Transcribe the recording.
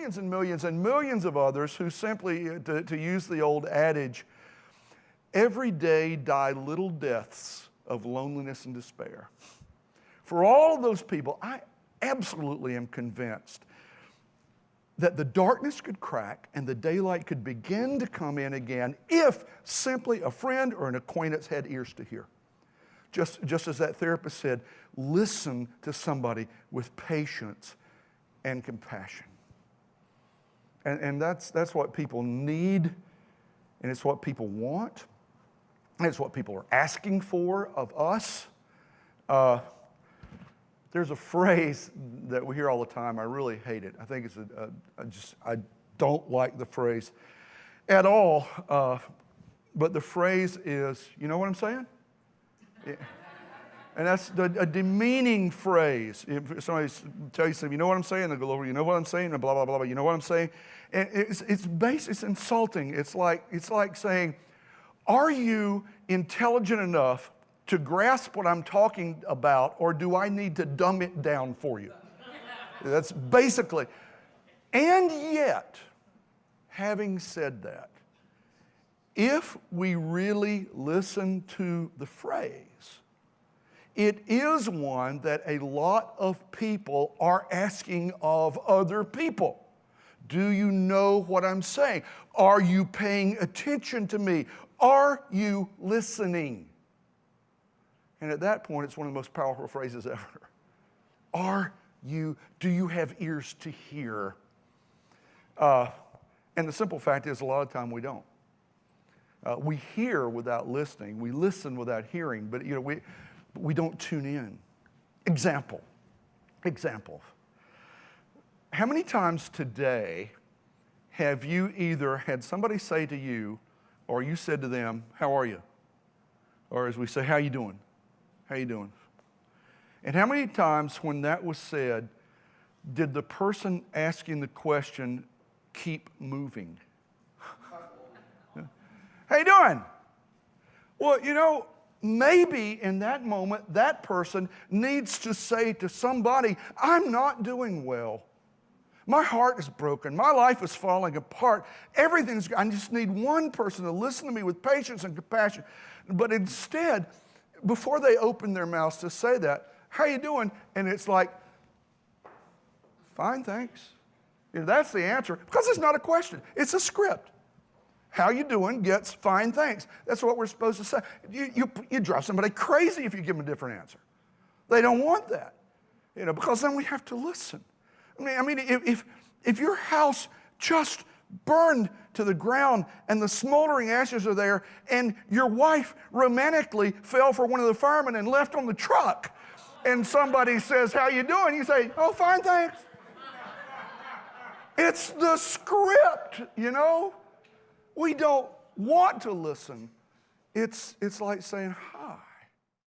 millions and millions and millions of others who simply, to use the old adage, every day die little deaths of loneliness and despair. For all of those people, I absolutely am convinced that the darkness could crack and the daylight could begin to come in again if simply a friend or an acquaintance had ears to hear. Just as that therapist said, listen to somebody with patience and compassion. And that's what people need, and it's what people want, and it's what people are asking for of us. There's a phrase that we hear all the time. I really hate it. I think it's I don't like the phrase at all. But the phrase is, you know what I'm saying? Yeah. And that's a demeaning phrase. If somebody tells you something, you know what I'm saying? They go over, you know what I'm saying? And blah, blah, blah, blah. You know what I'm saying? And it's insulting. It's like saying, are you intelligent enough to grasp what I'm talking about, or do I need to dumb it down for you? That's basically. And yet, having said that, if we really listen to the phrase, it is one that a lot of people are asking of other people. Do you know what I'm saying? Are you paying attention to me? Are you listening? And at that point, it's one of the most powerful phrases ever. Do you have ears to hear? And the simple fact is, a lot of the time we don't. We hear without listening. We listen without hearing, but we don't tune in. Example. How many times today have you either had somebody say to you, or you said to them, how are you? Or as we say, how you doing? How you doing? And how many times when that was said, did the person asking the question keep moving? How you doing? Well, maybe in that moment, that person needs to say to somebody, I'm not doing well. My heart is broken. My life is falling apart. I just need one person to listen to me with patience and compassion. But instead, before they open their mouths to say that, how you doing? And it's like, fine, thanks. That's the answer. Because it's not a question. It's a script. How you doing gets fine, thanks. That's what we're supposed to say. You drive somebody crazy if you give them a different answer. They don't want that, because then we have to listen. I mean, if your house just burned to the ground and the smoldering ashes are there, and your wife romantically fell for one of the firemen and left on the truck, and somebody says, how you doing? You say, oh, fine, thanks. It's the script, We don't want to listen. It's like saying, hi.